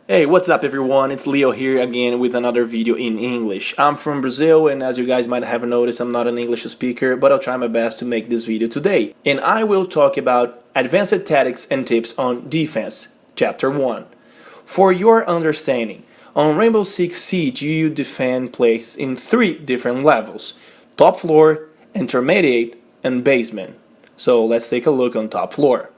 Hey, what's up everyone? It's Leo here again with another video in English. I'm from Brazil and as you guys might have noticed, I'm not an English speaker, but I'll try my best to make this video today. And I will talk about advanced tactics and tips on defense, chapter 1. For your understanding, on Rainbow Six Siege you defend places in 3 different levels: top floor, intermediate, and basement. So let's take a look on top floor.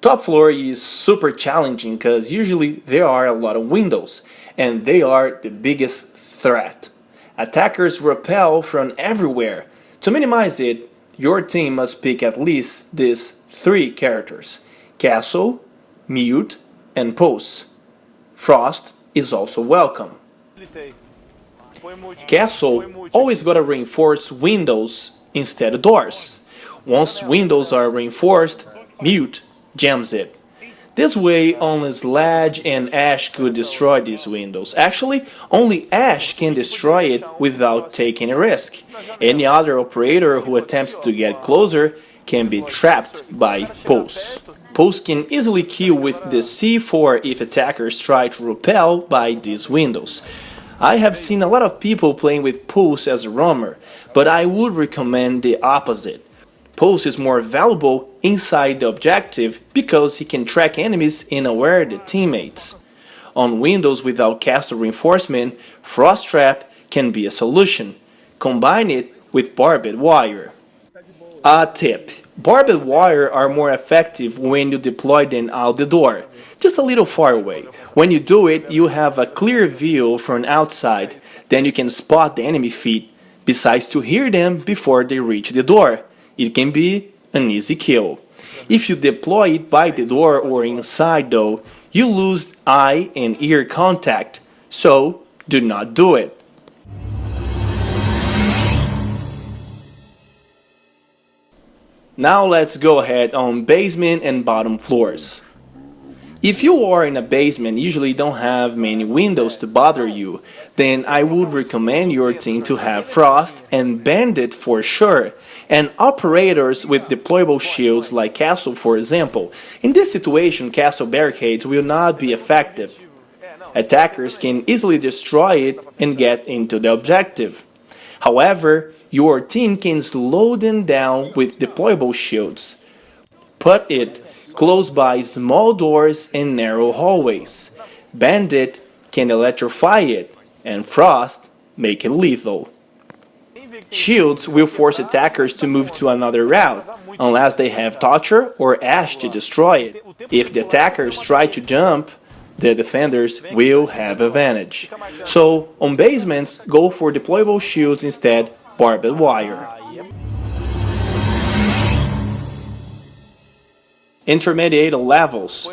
Top floor is super challenging because usually there are a lot of windows and they are the biggest threat. Attackers repel from everywhere. To minimize it, your team must pick at least these 3 characters: Castle, Mute, and Pulse. Frost is also welcome. Castle always gotta reinforce windows instead of doors. Once windows are reinforced, Mute jams it. This way only Sledge and Ash could destroy these windows. Actually, only Ash can destroy it without taking a risk. Any other operator who attempts to get closer can be trapped by Pulse. Pulse can easily kill with the C4 if attackers try to repel by these windows. I have seen a lot of people playing with Pulse as a roamer, but I would recommend the opposite. Pulse is more valuable inside the objective because he can track enemies and aware the teammates. On windows without castle reinforcement, Frost Trap can be a solution. Combine it with barbed wire. A tip: barbed wire are more effective when you deploy them out the door, just a little far away. When you do it, you have a clear view from outside, then you can spot the enemy feet, besides to hear them before they reach the door. It can be an easy kill. If you deploy it by the door or inside though, you lose eye and ear contact, so do not do it. Now let's go ahead on basement and bottom floors. If you are in a basement, usually don't have many windows to bother you, then I would recommend your team to have Frost and Bandit for sure, and operators with deployable shields like Castle for example. In this situation, Castle barricades will not be effective. Attackers can easily destroy it and get into the objective. However, your team can slow them down with deployable shields. Put it close by small doors and narrow hallways. Bandit can electrify it, and Frost make it lethal. Shields will force attackers to move to another route, unless they have Torture or Ash to destroy it. If the attackers try to jump, the defenders will have advantage. So, on basements, go for deployable shields instead, barbed wire. Intermediate levels.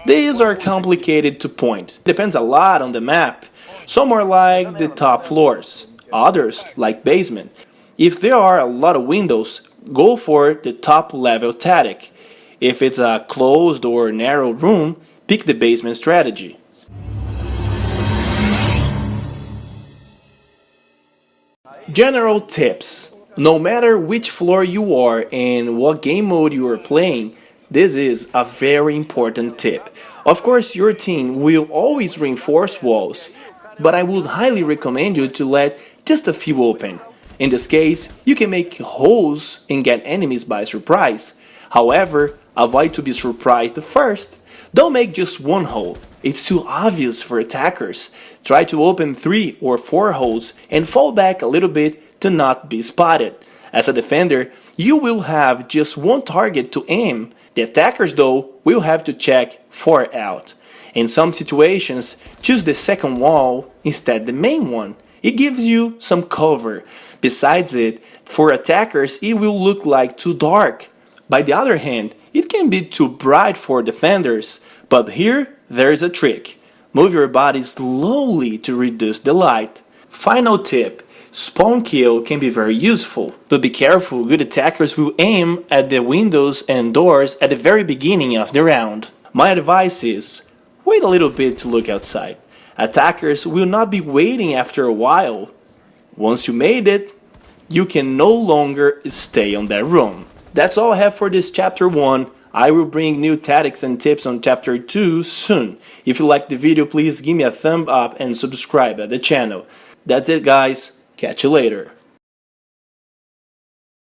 These are complicated to point. Depends a lot on the map. Some are like the top floors, others like basement. If there are a lot of windows, go for the top level tactic. If it's a closed or narrow room, pick the basement strategy. General tips. No matter which floor you are and what game mode you are playing, this is a very important tip. Of course, your team will always reinforce walls, but I would highly recommend you to let just a few open. In this case, you can make holes and get enemies by surprise. However, avoid to be surprised first. Don't make just one hole. It's too obvious for attackers. Try to open 3 or 4 holes and fall back a little bit to not be spotted. As a defender, you will have just one target to aim. The attackers though will have to check 4 out. In some situations, choose the second wall instead the main one. It gives you some cover. Besides it, for attackers it will look like too dark. By the other hand, it can be too bright for defenders, but here there's a trick. Move your body slowly to reduce the light. Final tip. Spawn kill can be very useful, but be careful, good attackers will aim at the windows and doors at the very beginning of the round. My advice is, wait a little bit to look outside. Attackers will not be waiting after a while. Once you made it, you can no longer stay on that room. That's all I have for this chapter 1. I will bring new tactics and tips on chapter 2 soon. If you liked the video, please give me a thumb up and subscribe at the channel. That's it, guys. Catch you later.